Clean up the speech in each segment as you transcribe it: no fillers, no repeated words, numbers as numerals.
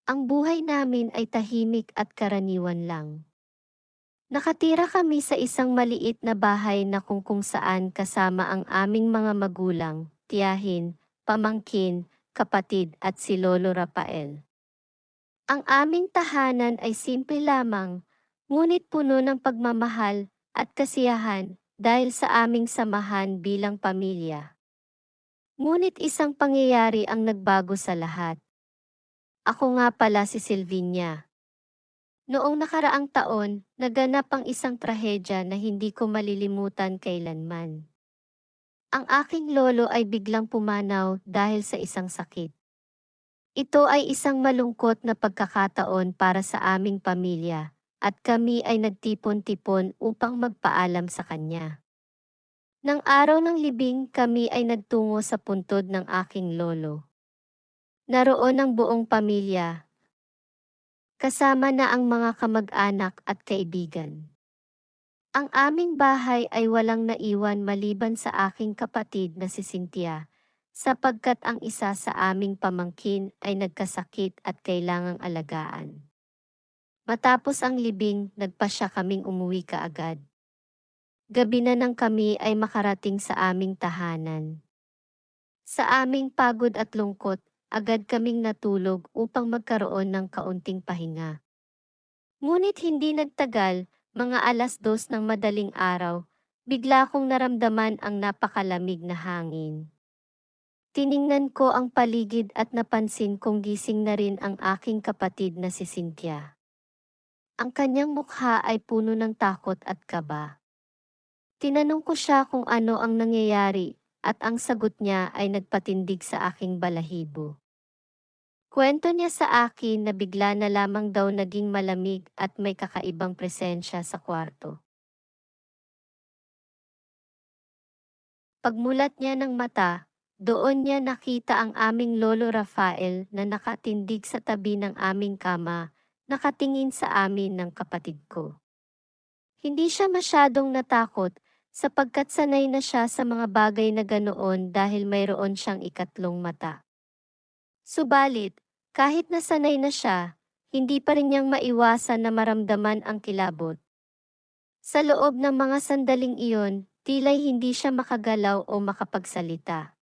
Ang buhay namin ay tahimik at karaniwan lang. Nakatira kami sa isang maliit na bahay na kung saan kasama ang aming mga magulang, tiyahin, pamangkin, kapatid at si Lolo Rafael. Ang aming tahanan ay simple lamang, ngunit puno ng pagmamahal at kasiyahan dahil sa aming samahan bilang pamilya. Ngunit isang pangyayari ang nagbago sa lahat. Ako nga pala si Silvinia. Noong nakaraang taon, naganap ang isang trahedya na hindi ko malilimutan kailanman. Ang aking lolo ay biglang pumanaw dahil sa isang sakit. Ito ay isang malungkot na pagkakataon para sa aming pamilya, at kami ay nagtipon-tipon upang magpaalam sa kanya. Nang araw ng libing kami ay nagtungo sa puntod ng aking lolo. Naroon ang buong pamilya, kasama na ang mga kamag-anak at kaibigan. Ang aming bahay ay walang naiwan maliban sa aking kapatid na si Cynthia, sapagkat ang isa sa aming pamangkin ay nagkasakit at kailangang alagaan. Matapos ang libing, nagpasya kaming umuwi kaagad. Gabi na nang kami ay makarating sa aming tahanan. Sa aming pagod at lungkot, agad kaming natulog upang magkaroon ng kaunting pahinga. Ngunit hindi nagtagal, mga 2:00 ng madaling araw, bigla kong naramdaman ang napakalamig na hangin. Tiningnan ko ang paligid at napansin kong gising na rin ang aking kapatid na si Cynthia. Ang kanyang mukha ay puno ng takot at kaba. Tinanong ko siya kung ano ang nangyayari, at ang sagot niya ay nagpatindig sa aking balahibo. Kwento niya sa akin na bigla na lamang daw naging malamig at may kakaibang presensya sa kwarto. Pagmulat niya ng mata, doon niya nakita ang aming Lolo Rafael na nakatindig sa tabi ng aming kama, nakatingin sa amin ng kapatid ko. Hindi siya masyadong natakot, sapagkat sanay na siya sa mga bagay na ganoon dahil mayroon siyang ikatlong mata. Subalit, kahit nasanay na siya, hindi pa rin niyang maiwasan na maramdaman ang kilabot. Sa loob ng mga sandaling iyon, tila'y hindi siya makagalaw o makapagsalita.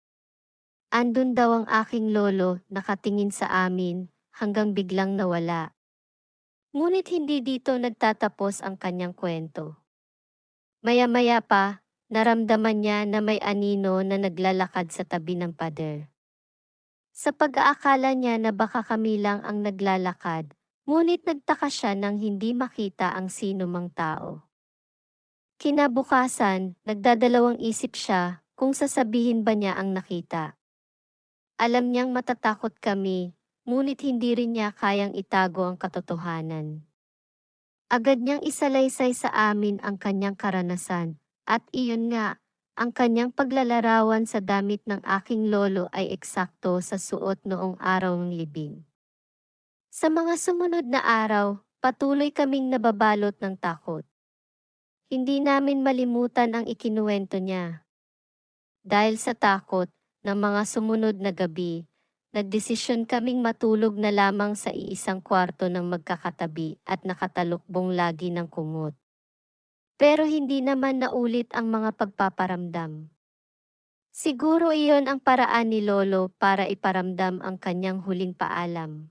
Andun daw ang aking lolo, nakatingin sa amin, hanggang biglang nawala. Ngunit hindi dito nagtatapos ang kanyang kwento. Maya-maya pa, naramdaman niya na may anino na naglalakad sa tabi ng pader. Sa pag-aakala niya na baka kami lang ang naglalakad, ngunit nagtaka siya nang hindi makita ang sino mang tao. Kinabukasan, nagdadalawang isip siya kung sasabihin ba niya ang nakita. Alam niyang matatakot kami, ngunit hindi rin niya kayang itago ang katotohanan. Agad niyang isalaysay sa amin ang kanyang karanasan, at iyon nga, ang kanyang paglalarawan sa damit ng aking lolo ay eksakto sa suot noong araw ng libing. Sa mga sumunod na araw, patuloy kaming nababalot ng takot. Hindi namin malimutan ang ikinuwento niya. Dahil sa takot ng mga sumunod na gabi, nagdesisyon kaming matulog na lamang sa iisang kwarto ng magkakatabi at nakatalukbong lagi ng kumot. Pero hindi naman naulit ang mga pagpaparamdam. Siguro iyon ang paraan ni Lolo para iparamdam ang kanyang huling paalam.